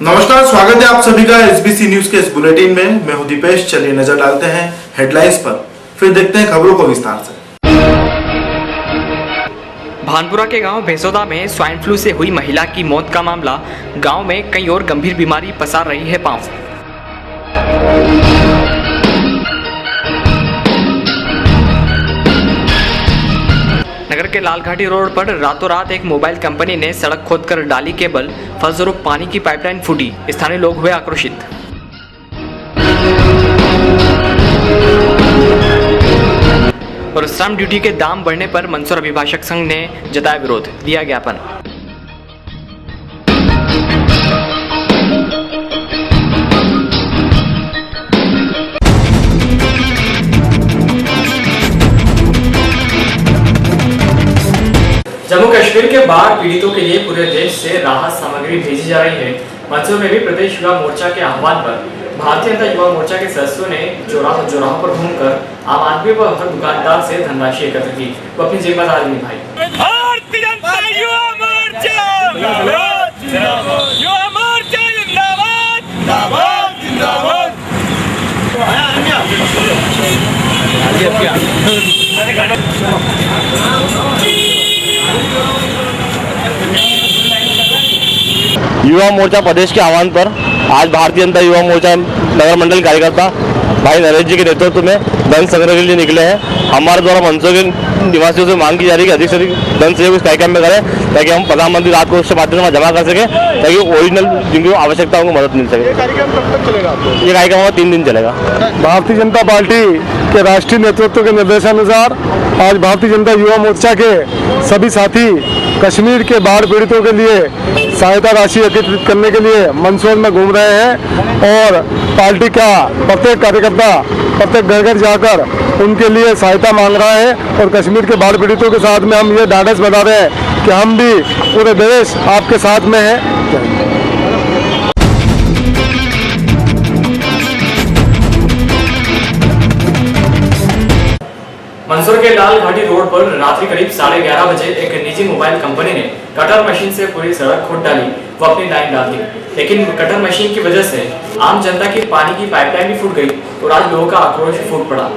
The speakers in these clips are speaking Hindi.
नमस्कार, स्वागत है आप सभी का एसबीसी न्यूज के इस बुलेटिन में। मैं हूं दीपेश। चलिए नजर डालते हैं हेडलाइंस पर, फिर देखते हैं खबरों को विस्तार से। भानपुरा के गांव भेसोदा में स्वाइन फ्लू से हुई महिला की मौत का मामला, गांव में कई और गंभीर बीमारी पसार रही है पांव। नगर के लालघाटी रोड पर रातों रात एक मोबाइल कंपनी ने सड़क खोदकर डाली केबल, फलस्वरूप पानी की पाइपलाइन फूटी। स्थानीय लोग हुए आक्रोशित। और श्रम ड्यूटी के दाम बढ़ने पर मंदसौर अभिभाषक संघ ने जताया विरोध, दिया ज्ञापन। जम्मू कश्मीर के बाढ़ पीड़ितों के लिए पूरे देश से राहत सामग्री भेजी जा रही है। मंदसौर में भी प्रदेश युवा मोर्चा के आह्वान पर भारतीय जनता युवा मोर्चा के सदस्यों ने चौराहों पर घूमकर आम आदमी व हर दुकानदार से धनराशि एकत्र की। वो अपनी जिम्मेदारी निभाई। भारतीय जनता युवा मोर्चा जिंदाबाद जिंदाबाद। युवा मोर्चा प्रदेश के आह्वान पर आज भारतीय जनता युवा मोर्चा नगर मंडल कार्यकर्ता भाई नरेश जी के नेतृत्व में धन संग्रह के लिए निकले हैं। हमारे द्वारा मंदसौर के निवासियों से मांग की जा रही है कि अधिक से अधिक धन सहयोग इस कार्यक्रम में करें, ताकि हम प्रधानमंत्री राहत कोष के माध्यम से जमा कर सकें, ताकि ओरिजिनल जिनको आवश्यकता उनको मदद मिल सके। ये कार्यक्रम कब तक चलेगा? ये कार्यक्रम हमारा 3 दिन चलेगा। भारतीय जनता पार्टी के राष्ट्रीय नेतृत्व के निर्देशानुसार आज भारतीय जनता युवा मोर्चा के सभी साथी कश्मीर के बाढ़ पीड़ितों के लिए सहायता राशि एकत्रित करने के लिए मंदसौर में घूम रहे हैं और पार्टी का प्रत्येक कार्यकर्ता प्रत्येक घर घर जाकर उनके लिए सहायता मांग रहा है। और कश्मीर के बाढ़ पीड़ितों के साथ में हम ये ढाढ़स बता रहे हैं कि हम भी पूरे देश आपके साथ में हैं। मंदसौर के लालघाटी रोड पर रात्रि करीब 11:30 बजे एक निजी मोबाइल कंपनी ने कटर मशीन से पूरी सड़क खोद डाली व अपनी लाइन डाल दी। लेकिन कटर मशीन की वजह से आम जनता की पानी की पाइपलाइन भी फूट गई और आज लोगों का आक्रोश फूट पड़ा।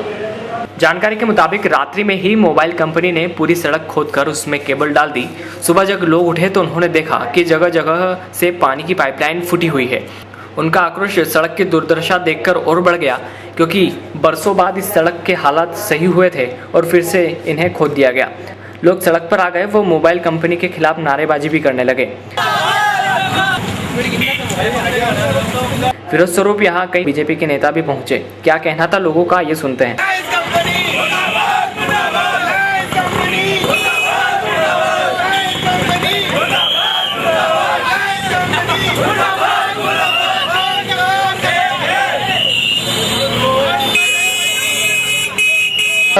जानकारी के मुताबिक रात्रि में ही मोबाइल कंपनी ने पूरी सड़क खोदकर उसमें केबल डाल दी। सुबह जब लोग उठे तो उन्होंने देखा कि जगह जगह से पानी की पाइपलाइन फूटी हुई है। उनका आक्रोश सड़क की दुर्दशा देखकर और बढ़ गया, क्योंकि बरसों बाद इस सड़क के हालात सही हुए थे और फिर से इन्हें खोद दिया गया। लोग सड़क पर आ गए, वो मोबाइल कंपनी के खिलाफ नारेबाजी भी करने लगे। फिरोज स्वरूप यहाँ कई बीजेपी के नेता भी पहुंचे। क्या कहना था लोगों का, ये सुनते हैं।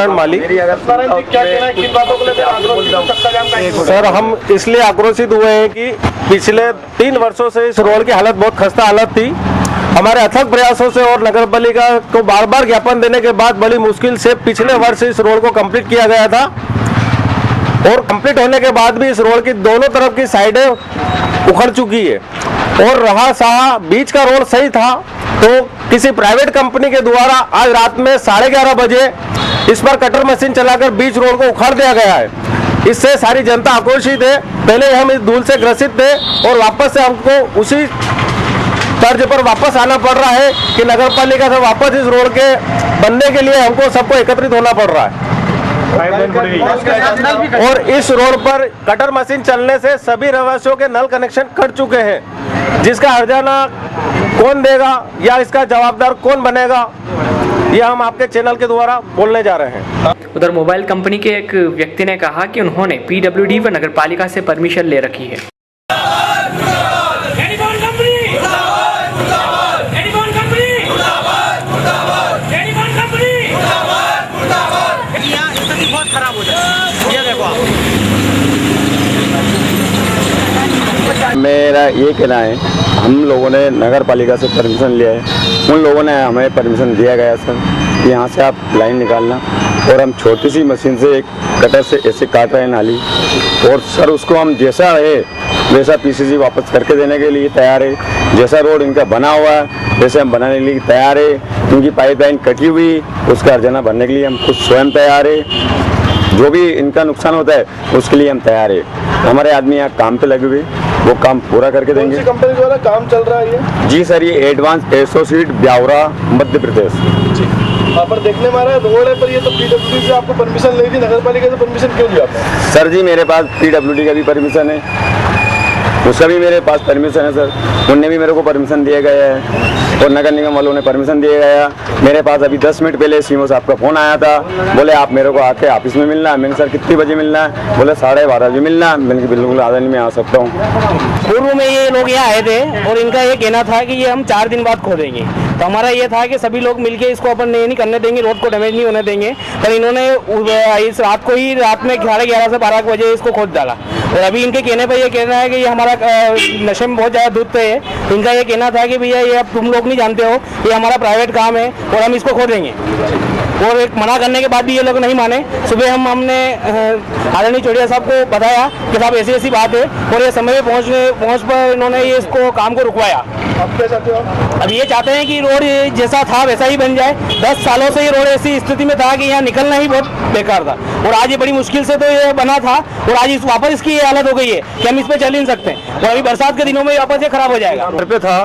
मालिक सर, हम इसलिए आक्रोशित हुए हैं कि पिछले 3 वर्षों से इस रोड की हालत बहुत खस्ता हालत थी। हमारे अथक प्रयासों से और नगर पालिका को बार बार ज्ञापन देने के बाद बड़ी मुश्किल से पिछले वर्ष इस रोड को कंप्लीट किया गया था। और कंप्लीट होने के बाद भी इस रोड की दोनों तरफ की साइडें उखड़ चुकी है और रहा सहा बीच का रोड सही था, तो किसी प्राइवेट कंपनी के द्वारा आज रात में 11:30 बजे इस पर कटर मशीन चलाकर बीच रोड को उखाड़ दिया गया है। इससे सारी जनता आक्रोशित है। पहले हम इस धूल से ग्रसित थे और वापस से हमको उसी तर्ज पर वापस आना पड़ रहा है कि नगर पालिका से वापस इस रोड के बनने के लिए हमको सबको एकत्रित होना पड़ रहा है। और इस रोड पर कटर मशीन चलने से सभी रहवासियों के नल कनेक्शन कट चुके हैं, जिसका हर्जाना कौन देगा या इसका जवाबदार कौन बनेगा, ये हम आपके चैनल के द्वारा बोलने जा रहे हैं। उधर मोबाइल कंपनी के एक व्यक्ति ने कहा कि उन्होंने पीडब्ल्यूडी व नगर पालिका से परमिशन ले रखी है। मेरा ये कहना है, हम लोगों ने नगर पालिका से परमिशन लिया है, उन लोगों ने हमें परमिशन दिया गया सर कि यहाँ से आप लाइन निकालना, और हम छोटी सी मशीन से एक कटर से ऐसे काट रहे हैं नाली, और सर उसको हम जैसा है वैसा पीसीसी वापस करके देने के लिए तैयार है। जैसा रोड इनका बना हुआ है वैसे हम बनाने के लिए तैयार है। क्योंकि पाइपलाइन कटी हुई उसका अर्जना भरने के लिए हम खुद स्वयं तैयार है। जो भी इनका नुकसान होता है उसके लिए हम तैयार है। हमारे आदमी यहाँ काम पे लगे हुए, वो काम पूरा करके देंगे। कंपनी द्वारा काम चल रहा है ये? जी सर, ये एडवांस एसोसिएट ब्यावरा मध्य प्रदेश। वहाँ पर देखने में आ रहा है रोड है, पर ये तो पीडब्ल्यूडी से आपको परमिशन ली थी, नगर पालिका से परमिशन क्यों लिया आपने? सर जी, मेरे पास पीडब्ल्यूडी का भी परमिशन है, उसका भी मेरे पास परमिशन है सर। उनने भी मेरे को परमिशन दिया गया है और नगर निगम वालों ने परमिशन दिया गया। मेरे पास अभी 10 मिनट पहले सीएमओ साहब का फ़ोन आया था, बोले आप मेरे को आके ऑफिस में मिलना है। मैंने सर कितने बजे मिलना है? बोले 12:30 बजे मिलना है। मैंने बिल्कुल आधा नहीं, मैं आ सकता हूँ। पूर्व में ये लोग यहाँ आए थे और इनका ये कहना था कि ये हम 4 दिन बाद खोदेंगे। तो हमारा ये था कि सभी लोग मिलके इसको अपन नहीं करने देंगे, रोड को डैमेज नहीं होने देंगे। पर इन्होंने इस रात में 11:30 से 12 बजे इसको खोद डाला। और अभी इनके कहने पर ये कहना है कि ये हमारा नशे में बहुत ज़्यादा धुत है। इनका ये कहना था कि भैया ये अब तुम लोग नहीं जानते हो, ये हमारा प्राइवेट काम है और हम इसको खोदेंगे। और एक मना करने के बाद भी ये लोग नहीं माने। सुबह हमने आदरणीय चौड़िया साहब को बताया कि साहब ऐसी ऐसी बात है, और ये समय पे पहुँच पर इन्होंने ये इसको काम को रुकवाया। आप क्या चाहते हो? अब ये चाहते हैं कि रोड जैसा था वैसा ही बन जाए। 10 सालों से ये रोड ऐसी स्थिति में था कि यहाँ निकलना ही बहुत बेकार था, और आज ये बड़ी मुश्किल से तो ये बना था, और आज वापस इसकी ये हालत हो गई है कि हम इस पे चल ही नहीं सकते। और अभी बरसात के दिनों में वापस ये खराब हो जाएगा। घर पे था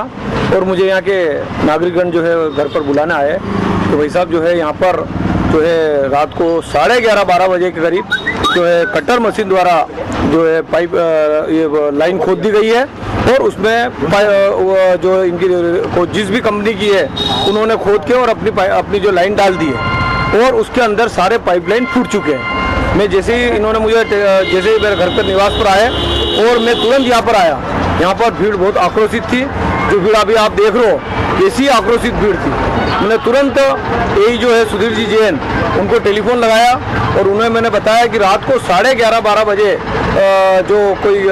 और मुझे यहाँ के नागरिकगण जो है घर पर बुलाना आए, तो भाई साहब जो है यहाँ पर जो है रात को 11:30-12 बजे के करीब जो है कटर मशीन द्वारा जो है पाइप ये लाइन खोद दी गई है। और उसमें जो इनकी जिस भी कंपनी की है उन्होंने खोद के और अपनी जो लाइन डाल दी है, और उसके अंदर सारे पाइपलाइन फूट चुके हैं। मैं जैसे ही इन्होंने मुझे जैसे ही मेरे घर पर निवास पर आए और मैं तुरंत यहाँ पर आया, यहाँ पर भीड़ बहुत आक्रोशित थी। जो भीड़ अभी आप देख रहे हो ऐसी आक्रोशित भीड़ थी। मैंने तुरंत यही जो है सुधीर जी जैन उनको टेलीफोन लगाया और उन्हें मैंने बताया कि रात को 11:30-12 बजे जो कोई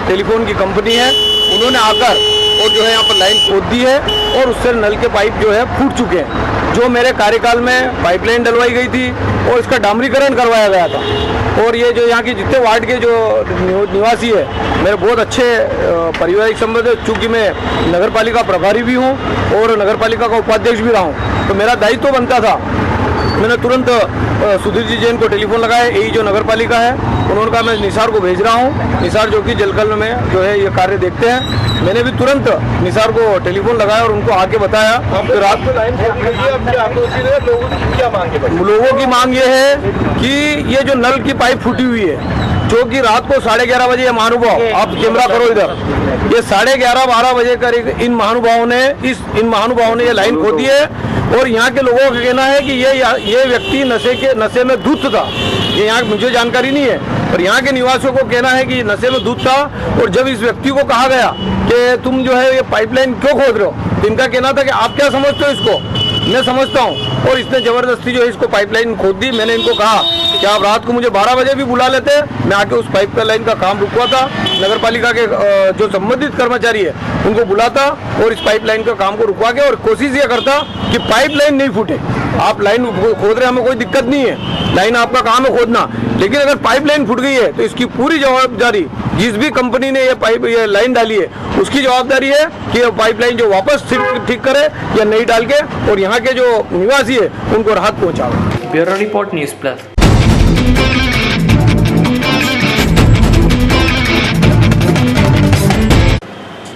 टेलीफोन की कंपनी है उन्होंने आकर और जो है यहाँ पर लाइन खोद दी है, और उससे नल के पाइप जो है फूट चुके हैं। जो मेरे कार्यकाल में पाइपलाइन डलवाई गई थी और इसका डामरीकरण करवाया गया था। और ये जो यहाँ की जितने वार्ड के जो निवासी है मेरे बहुत अच्छे पारिवारिक संबंध है, चूँकि मैं नगर पालिका प्रभारी भी हूँ और नगर पालिका का उपाध्यक्ष भी रहा हूँ, तो मेरा दायित्व बनता था। मैंने तुरंत सुधीर जी जैन को टेलीफोन लगाया, यही जो नगर पालिका है, उन्होंने कहा मैं निसार को भेज रहा हूँ। निसार जो कि जलकल में जो है ये कार्य देखते हैं। मैंने भी तुरंत निसार को टेलीफोन लगाया और उनको आके बताया। तो रात में लाइन लोगों की मांग ये है कि ये जो नल की पाइप फूटी हुई है, जो कि रात को 11:30 बजे ये महानुभाव, आप कैमरा करो इधर, ये 11:30-12 बजे करीब इन महानुभावों ने ये लाइन खोदी है। और यहाँ के लोगों का कहना है कि ये व्यक्ति नशे में धुत था। ये यहाँ मुझे जानकारी नहीं है, पर यहाँ के निवासियों को कहना है कि नशे में धुत था। और जब इस व्यक्ति को कहा गया कि तुम जो है ये पाइपलाइन क्यों खोद रहे हो, तो इनका कहना था कि आप क्या समझते हो इसको, मैं समझता हूँ। और इसने जबरदस्ती जो है इसको पाइपलाइन खोद दी। मैंने इनको कहा कि आप रात को मुझे 12 बजे भी बुला लेते, मैं आके उस पाइपलाइन का काम रुकवाता, नगर पालिका के जो संबंधित कर्मचारी है उनको बुलाता और इस पाइपलाइन का काम को रुकवा के और कोशिश ये करता कि पाइपलाइन नहीं फूटे। आप लाइन खोद रहे, हमें कोई दिक्कत नहीं है, लाइन आपका काम है खोदना, लेकिन अगर पाइपलाइन फूट गई है तो इसकी पूरी जवाबदारी जिस भी कंपनी ने ये लाइन डाली है उसकी जवाबदारी है कि ये पाइपलाइन जो वापस ठीक करे या नहीं डाल के, और यहाँ के जो निवासी है उनको राहत पहुँचाओ। Bureau report news plus.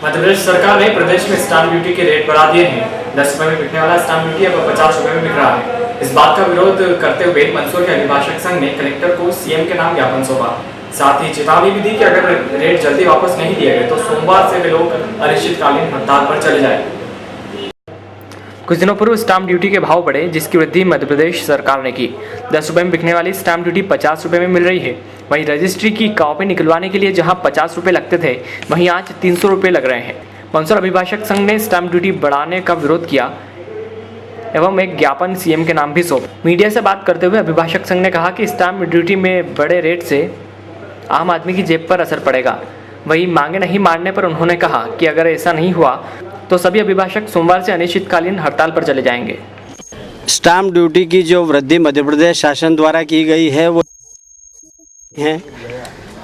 Madhya Pradesh सरकार ने प्रदेश में स्टाम्प ड्यूटी के रेट बढ़ा दिए हैं। 10 रुपए में बिकने वाला स्टाम्प ड्यूटी अब 50 रुपए में बिक रहा है। इस बात का विरोध करते हुए मंदसौर के अभिभाषक संघ ने कलेक्टर को सीएम के नाम ज्ञापन सौंपा। साथ ही चेतावनी भी दी कि अगर रेट जल्दी वापस नहीं दिए गए तो सोमवार से वे लोग अनिश्चितकालीन हड़ताल पर चले जाए। कुछ दिनों पूर्व स्टाम्प ड्यूटी के भाव बढ़े, जिसकी वृद्धि मध्य प्रदेश सरकार ने की। 10 रुपए में बिकने वाली स्टाम्प ड्यूटी 50 रुपए में मिल रही है। वहीं रजिस्ट्री की कॉपी निकलवाने के लिए जहां 50 रुपए लगते थे, वहीं आज 300 रुपए लग रहे हैं। मंदसौर अभिभाषक संघ ने स्टाम्प ड्यूटी बढ़ाने का विरोध किया एवं एक ज्ञापन सीएम के नाम भी सौंपा। मीडिया से बात करते हुए अभिभाषक संघ ने कहा कि स्टाम्प ड्यूटी में बड़े रेट से आम आदमी की जेब पर असर पड़ेगा। वहीं मांगे नहीं मानने पर उन्होंने कहा कि अगर ऐसा नहीं हुआ तो सभी अभिभाषक सोमवार से अनिश्चितकालीन हड़ताल पर चले जाएंगे। स्टाम्प ड्यूटी की जो वृद्धि मध्य प्रदेश शासन द्वारा की गई है वो है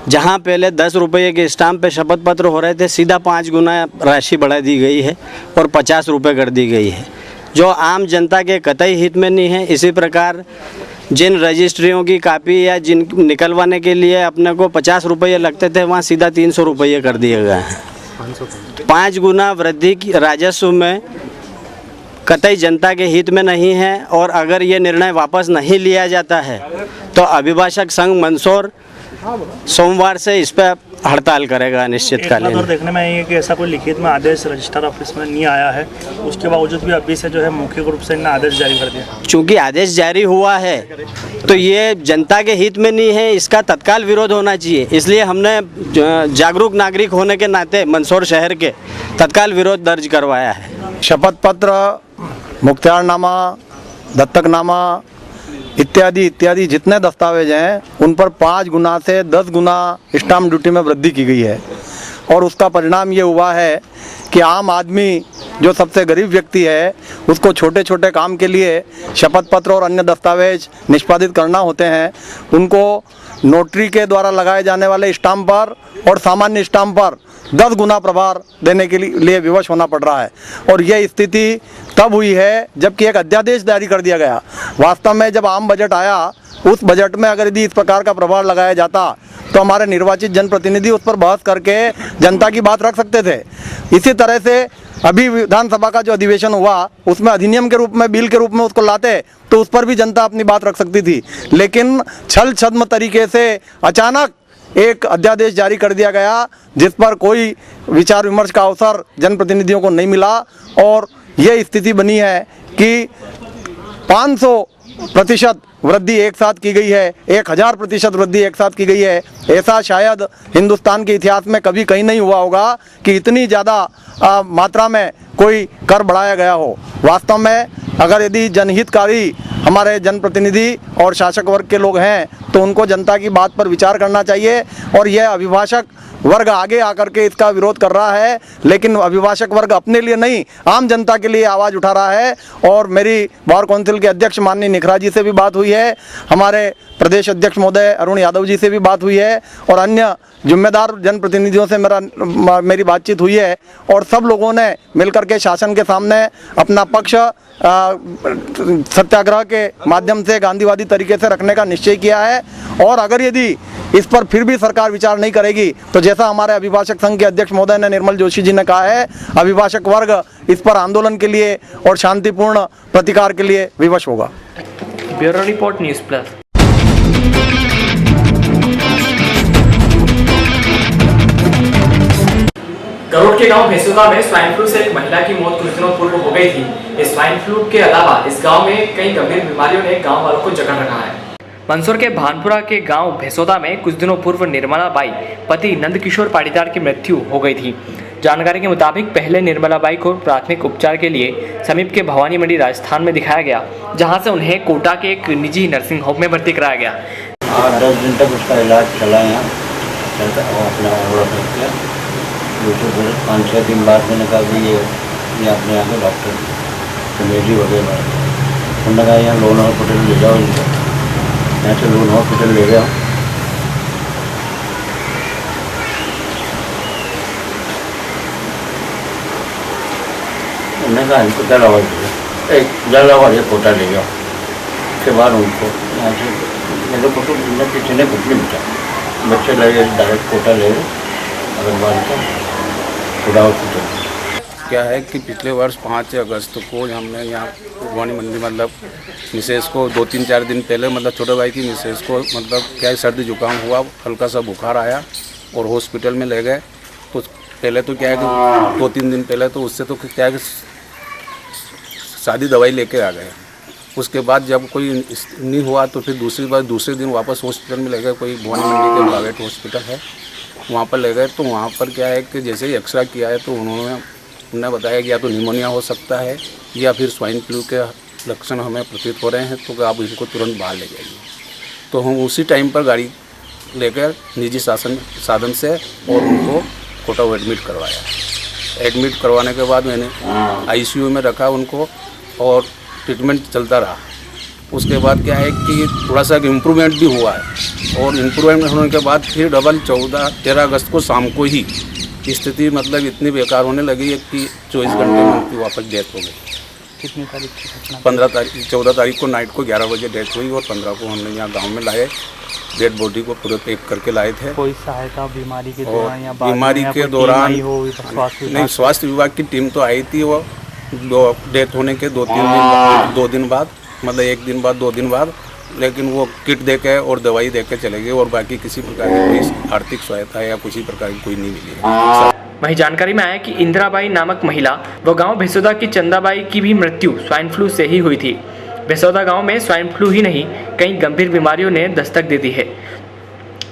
जहां पहले 10 रुपये के स्टाम्प पे शपथ पत्र हो रहे थे, सीधा 5 गुना राशि बढ़ा दी गई है और 50 रुपये कर दी गई है, जो आम जनता के कतई हित में नहीं है। इसी प्रकार जिन रजिस्ट्रियों की कापी या जिन निकलवाने के लिए अपने को 50 रुपये लगते थे, वहाँ सीधा 300 रुपये कर दिए गए हैं। 5 गुना वृद्धि की राजस्व में कतई जनता के हित में नहीं है। और अगर ये निर्णय वापस नहीं लिया जाता है तो अभिभाषक संघ मंदसौर सोमवार से इस पर हड़ताल करेगा निश्चितकालीन। और देखने में ये कि ऐसा कोई लिखित में आदेश रजिस्ट्रार ऑफिस में नहीं आया है, उसके बावजूद भी अभी से जो है मौखिक रूप से इन्होंने आदेश जारी कर दिया। चूँकि आदेश जारी हुआ है तो ये जनता के हित में नहीं है, इसका तत्काल विरोध होना चाहिए। इसलिए हमने जागरूक नागरिक होने के नाते मंदसौर शहर के तत्काल विरोध दर्ज करवाया है। शपथ पत्र, मुख्तारनामा, दत्तकनामा इत्यादि इत्यादि जितने दस्तावेज हैं उन पर 5 गुना से 10 गुना स्टाम्प ड्यूटी में वृद्धि की गई है। और उसका परिणाम ये हुआ है कि आम आदमी जो सबसे गरीब व्यक्ति है उसको छोटे छोटे काम के लिए शपथ पत्र और अन्य दस्तावेज निष्पादित करना होते हैं, उनको नोटरी के द्वारा लगाए जाने वाले स्टाम्प पर और सामान्य स्टाम्प पर 10 गुना प्रभार देने के लिए विवश होना पड़ रहा है। और यह स्थिति तब हुई है जबकि एक अध्यादेश जारी कर दिया गया। वास्तव में जब आम बजट आया, उस बजट में अगर यदि इस प्रकार का प्रभार लगाया जाता तो हमारे निर्वाचित जनप्रतिनिधि उस पर बहस करके जनता की बात रख सकते थे। इसी तरह से अभी विधानसभा का जो अधिवेशन हुआ उसमें अधिनियम के रूप में, बिल के रूप में उसको लाते तो उस पर भी जनता अपनी बात रख सकती थी। लेकिन छल छद्म तरीके से अचानक एक अध्यादेश जारी कर दिया गया जिस पर कोई विचार विमर्श का अवसर जनप्रतिनिधियों को नहीं मिला। और यह स्थिति बनी है कि 500% वृद्धि एक साथ की गई है, 1000% वृद्धि एक साथ की गई है। ऐसा शायद हिंदुस्तान के इतिहास में कभी कहीं नहीं हुआ होगा कि इतनी ज़्यादा मात्रा में कोई कर बढ़ाया गया हो। वास्तव में अगर यदि जनहितकारी हमारे जनप्रतिनिधि और शासक वर्ग के लोग हैं तो उनको जनता की बात पर विचार करना चाहिए। और यह अभिभाषक वर्ग आगे आकर के इसका विरोध कर रहा है, लेकिन अभिभाषक वर्ग अपने लिए नहीं, आम जनता के लिए आवाज़ उठा रहा है। और मेरी बार काउंसिल के अध्यक्ष माननीय निखरा जी से भी बात हुई है, हमारे प्रदेश अध्यक्ष महोदय अरुण यादव जी से भी बात हुई है और अन्य जिम्मेदार जनप्रतिनिधियों से मेरी बातचीत हुई है। और सब लोगों ने मिलकर के शासन के सामने अपना पक्ष सत्याग्रह के माध्यम से गांधीवादी तरीके से रखने का निश्चय किया है। और अगर यदि इस पर फिर भी सरकार विचार नहीं करेगी तो जैसा हमारे अभिभाषक संघ के अध्यक्ष महोदय ने, निर्मल जोशी जी ने कहा है, अभिभाषक वर्ग इस पर आंदोलन के लिए और शांतिपूर्ण प्रतिकार के लिए विवश होगा। Bureau report, news plus. Garud के गांव भेसुदा में स्वाइन फ्लू से एक महिला की मौत कुछ दिनों पूर्व हो गई थी। इस स्वाइन फ्लू के अलावा इस गांव में कई गंभीर बीमारियों ने गांव वालों को जकड़ रखा है। मंदसौर के भानपुरा के गांव भेसोदा में कुछ दिनों पूर्व निर्मला बाई पति नंदकिशोर पाटीदार की मृत्यु हो गई थी। जानकारी के मुताबिक पहले निर्मला बाई को प्राथमिक उपचार के लिए समीप के भवानी मंडी राजस्थान में दिखाया गया, जहां से उन्हें कोटा के एक निजी नर्सिंग होम में भर्ती कराया गया। 10 दिन तक उसका इलाज चला यहाँ अपना दूसरे 5-6 दिन बाद मैंने कहा कि ये अपने यहाँ के डॉक्टर कमेटी वगैरह उन्होंने कहा यहाँ लोन हॉस्पिटल ले जाओ, इनको यहाँ से लोन हॉस्पिटल ले गया। उन्होंने कहा इनको जलावाज कोटा ले जाओ। उसके बाद उनको यहाँ से मेरे को तो किसी ने कुछ नहीं पूछा, बच्चे ले गए डायरेक्ट कोटा ले गए अगरवाल का कोटा हॉस्पिटल। क्या है कि पिछले वर्ष 5 अगस्त को हमने यहाँ भवानी मंडी मतलब मिसेस को 2-3-4 दिन पहले मतलब छोटे भाई की मिसेस को मतलब क्या है सर्दी जुकाम हुआ, हल्का सा बुखार आया और हॉस्पिटल में ले गए। तो पहले तो क्या है कि 2-3 दिन पहले तो उससे तो क्या है कि सादी दवाई लेके आ गए। उसके बाद जब कोई नहीं हुआ तो फिर दूसरे दिन वापस हॉस्पिटल में ले गए। कोई भवानी मंडी के प्राइवेट हॉस्पिटल है वहाँ पर ले गए। तो वहाँ पर क्या है कि जैसे ही एक्सरे किया है तो उन्होंने बताया कि या तो निमोनिया हो सकता है या फिर स्वाइन फ्लू के लक्षण हमें प्रतीत हो रहे हैं, तो आप इनको तुरंत बाहर ले जाइए। तो हम उसी टाइम पर गाड़ी लेकर निजी साधन से और उनको कोटा एडमिट करवाया। एडमिट करवाने के बाद मैंने आईसीयू में रखा उनको और ट्रीटमेंट चलता रहा। उसके बाद क्या है कि थोड़ा सा इम्प्रूवमेंट भी हुआ है, और इम्प्रूवमेंट होने के बाद फिर डबल 13 अगस्त को शाम को ही स्थिति मतलब इतनी बेकार होने लगी है कि 24 घंटे में उनकी वापस डेथ हो गई। कितनी तारीख की घटना? 14 तारीख को नाइट को 11 बजे डेथ हुई, और 15 को हमने यहाँ गांव में लाए, डेड बॉडी को पूरे पैक करके लाए थे। कोई सहायता बीमारी के दौरान या बीमारी के दौरान नहीं, स्वास्थ्य विभाग की टीम तो आई थी, वो डेथ होने के 2 दिन बाद, मतलब 1 दिन बाद 2 दिन बाद, लेकिन वो किट देके और दवाई देके चले गए, और बाकी किसी प्रकार की कोई आर्थिक सहायता या किसी प्रकार की कोई नहीं मिली है। वहीं जानकारी में आया कि इंदिराबाई नामक महिला व गांव भेसोदा की चंदाबाई की भी मृत्यु स्वाइन फ्लू से ही हुई थी। भेसोदा गांव में स्वाइन फ्लू ही नहीं, कई गंभीर बीमारियों ने दस्तक दे दी है।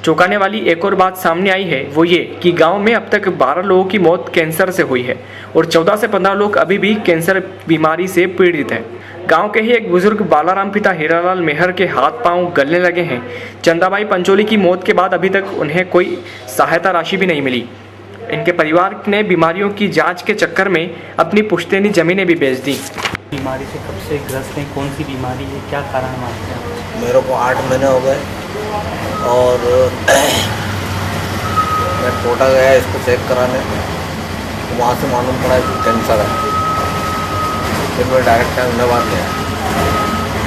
चौंकाने वाली एक और बात सामने आई है, वो ये कि गांव में अब तक 12 लोगों की मौत कैंसर से हुई है, और 14 से 15 लोग अभी भी कैंसर बीमारी से पीड़ित हैं। गांव के ही एक बुजुर्ग बालाराम पिता हीरालाल मेहर के हाथ पांव गलने लगे हैं। चंदाबाई पंचोली की मौत के बाद अभी तक उन्हें कोई सहायता राशि भी नहीं मिली। इनके परिवार ने बीमारियों की जांच के चक्कर में अपनी पुश्तैनी जमीनें भी बेच दी। बीमारी से कब से ग्रस्त हैं, कौन सी बीमारी है, क्या कारण मानते हैं? मेरे को 8 महीने हो गए, और मैं कोटा गया इसको चेक कराने, वहाँ से मालूम पड़ा कि कैंसर है। फिर मैं डायरेक्ट अहमदाबाद गया,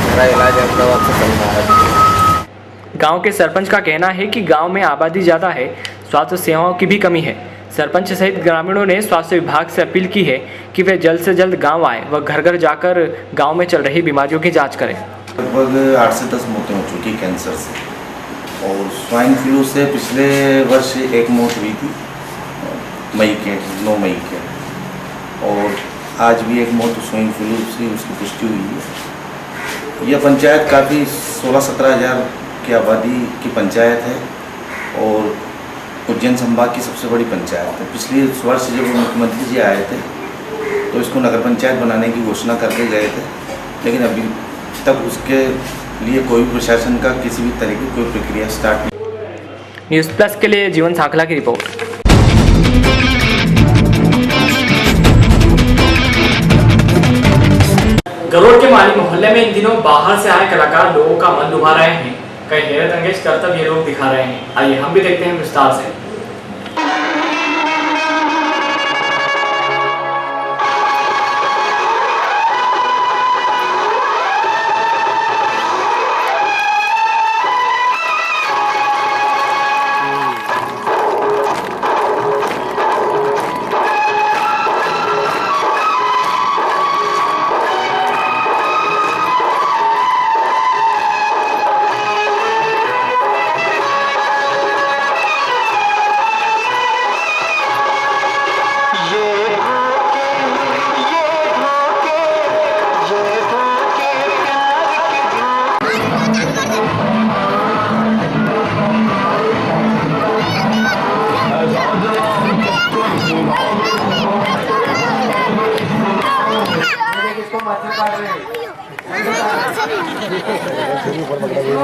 मेरा इलाज अहमदाबाद से चल रहा है। गांव के सरपंच का कहना है कि गांव में आबादी ज़्यादा है, स्वास्थ्य सेवाओं की भी कमी है। सरपंच सहित ग्रामीणों ने स्वास्थ्य विभाग से अपील की है कि वे जल्द से जल्द गांव आए व घर घर जाकर गांव में चल रही बीमारियों की जांच करें। लगभग 8 से 10 मौतें हो चुकी कैंसर से, और स्वाइन फ्लू से पिछले वर्ष 1 मौत हुई थी 9 मई के, और आज भी 1 मौत स्वाइन फ्लू से उसकी पुष्टि हुई है। यह पंचायत काफ़ी 16-17 हज़ार की आबादी की पंचायत है, और उज्जैन संभाग की सबसे बड़ी पंचायत है। पिछले वर्ष जब मुख्यमंत्री जी आए थे तो इसको नगर पंचायत बनाने की घोषणा करके गए थे, लेकिन अभी तक उसके लिए कोई प्रशासन का किसी भी तरीके की कोई प्रक्रिया स्टार्ट नहीं। न्यूज़ प्लस के लिए जीवन सांखला की रिपोर्ट। गरोड़ के माली मोहल्ले में इन दिनों बाहर से आए कलाकार लोगों का मन लुभा रहे हैं। कई हैरत अंगेज करतब ये लोग दिखा रहे हैं। आइए हम भी देखते हैं विस्तार से।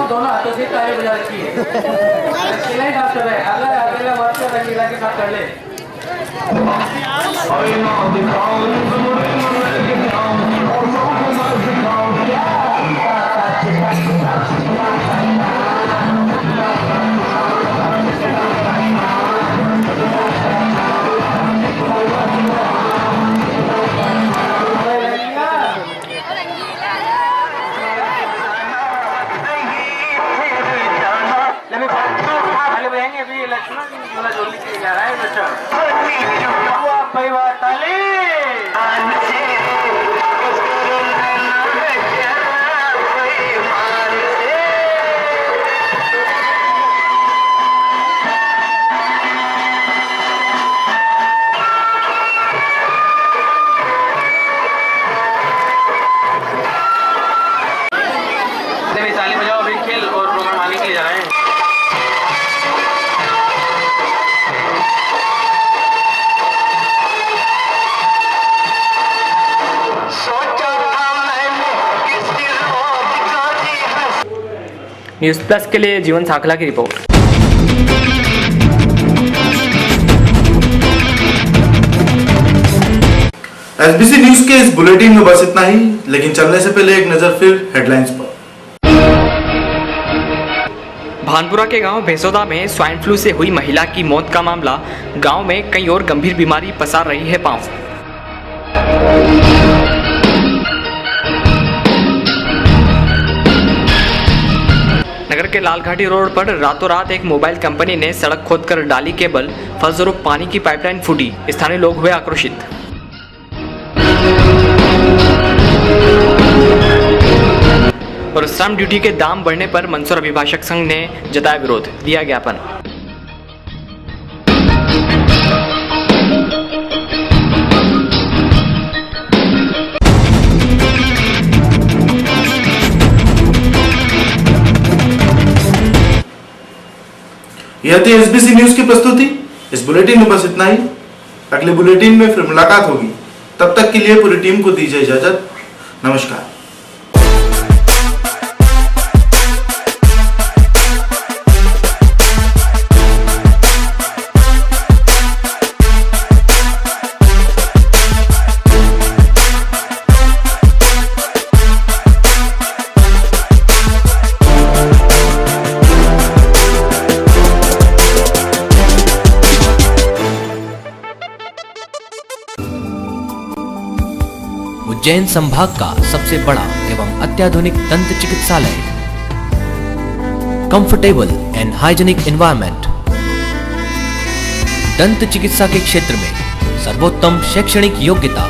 दोनों हाथों से तारे बजा रखी है। अकेला ही डांस कर रहा है, अकेला मत कर, अकेला के साथ कर ले। न्यूज़ प्लस के लिए जीवन सांखला की रिपोर्ट। एसबीसी न्यूज के इस बुलेटिन में बस इतना ही, लेकिन चलने से पहले एक नजर फिर हेडलाइंस पर। भानपुरा के गांव भैसोदा में स्वाइन फ्लू से हुई महिला की मौत का मामला गांव में कई और गंभीर बीमारी पसार रही है पांव। नगर के लालघाटी रोड पर रातों रात एक मोबाइल कंपनी ने सड़क खोदकर डाली केबल, फलस्वरूप पानी की पाइपलाइन फूटी। स्थानीय लोग हुए आक्रोशित। और श्रम ड्यूटी के दाम बढ़ने पर मंदसौर अभिभाषक संघ ने जताया विरोध, दिया ज्ञापन। यह थी एसबीसी न्यूज की प्रस्तुति। इस बुलेटिन में बस इतना ही। अगले बुलेटिन में फिर मुलाकात होगी। तब तक के लिए पूरी टीम को दीजिए इजाजत। नमस्कार। उज्जैन संभाग का सबसे बड़ा एवं अत्याधुनिक दंत चिकित्सालय, कंफर्टेबल एंड हाइजीनिक एनवायरनमेंट, दंत चिकित्सा के क्षेत्र में सर्वोत्तम शैक्षणिक योग्यता,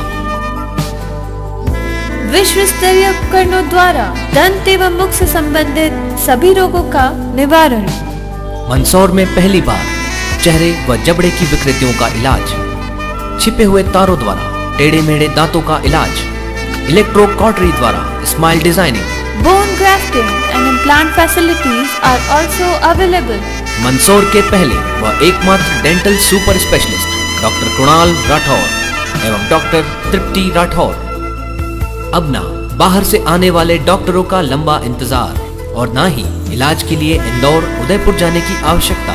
विश्व स्तरीय उपकरणों द्वारा दंत एवं मुख से संबंधित सभी रोगों का निवारण। मंदसौर में पहली बार चेहरे व जबड़े की विकृतियों का इलाज, छिपे हुए तारों द्वारा टेढ़े मेढ़े दांतों का इलाज, इलेक्ट्रो कॉटरी द्वारा smile designing, bone grafting and implant facilities are also available. Mandsaur के पहले व एकमात्र dental super specialist doctor Kunal Rathore एवं डॉक्टर तृप्ति राठौर। अब ना बाहर से आने वाले डॉक्टरों का लंबा इंतजार और ना ही इलाज के लिए इंदौर उदयपुर जाने की आवश्यकता।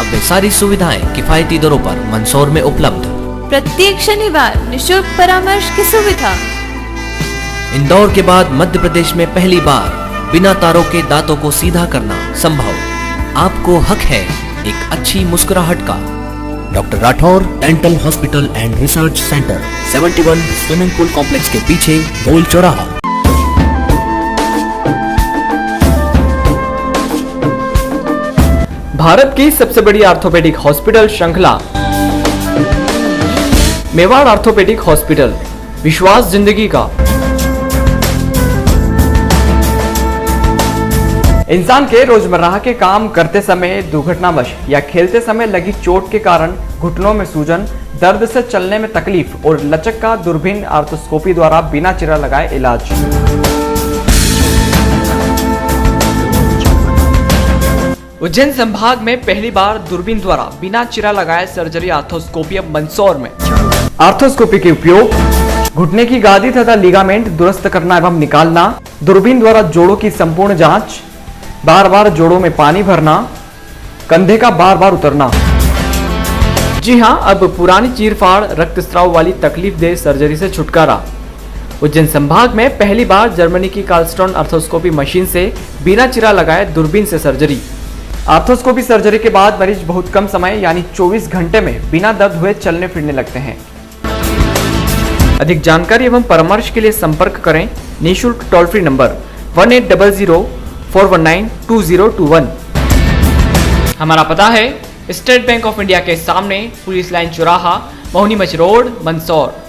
अब वे सारी सुविधाएं किफायती दरों पर मंदसौर में उपलब्ध। प्रत्येक शनिवार निशुल्क परामर्श की सुविधा। इंदौर के बाद मध्य प्रदेश में पहली बार बिना तारों के दांतों को सीधा करना संभव। आपको हक है एक अच्छी मुस्कुराहट का। Doctor Rathore dental hospital and research centre, 71 swimming pool complex के पीछे, गोल चौराहा। भारत की सबसे बड़ी ऑर्थोपेडिक हॉस्पिटल श्रृंखला मेवाड़ ऑर्थोपेडिक हॉस्पिटल, विश्वास जिंदगी का। इंसान के रोजमर्रा के काम करते समय दुर्घटनावश या खेलते समय लगी चोट के कारण घुटनों में सूजन, दर्द से चलने में तकलीफ और लचक का दूरबीन आर्थोस्कोपी द्वारा बिना चिरा लगाए इलाज। उज्जैन संभाग में पहली बार दूरबीन द्वारा बिना चिरा लगाए सर्जरी आर्थोस्कोपी अब मंदसौर में। आर्थोस्कोपी के उपयोग घुटने की गादी तथा लिगामेंट दुरुस्त करना एवं निकालना, दूरबीन द्वारा जोड़ों की संपूर्ण जांच, बार बार जोड़ों में पानी भरना, कंधे का बार बार उतरना। जी हां, अब पुरानी चीरफाड़ रक्तस्राव वाली तकलीफ दे सर्जरी से छुटकारा। उज्जैन संभाग में पहली बार जर्मनी की कार्लस्टोन आर्थोस्कोपी मशीन से बिना चिरा लगाए दूरबीन से सर्जरी। आर्थोस्कोपी सर्जरी के बाद मरीज बहुत कम समय यानी 24 घंटे में बिना दर्द हुए चलने फिरने लगते हैं। अधिक जानकारी एवं परामर्श के लिए संपर्क करें निःशुल्क टोल फ्री नंबर 1800-419-2021। हमारा पता है स्टेट बैंक ऑफ इंडिया के सामने, पुलिस लाइन चौराहा, मोहनी मच रोड, मंदसौर।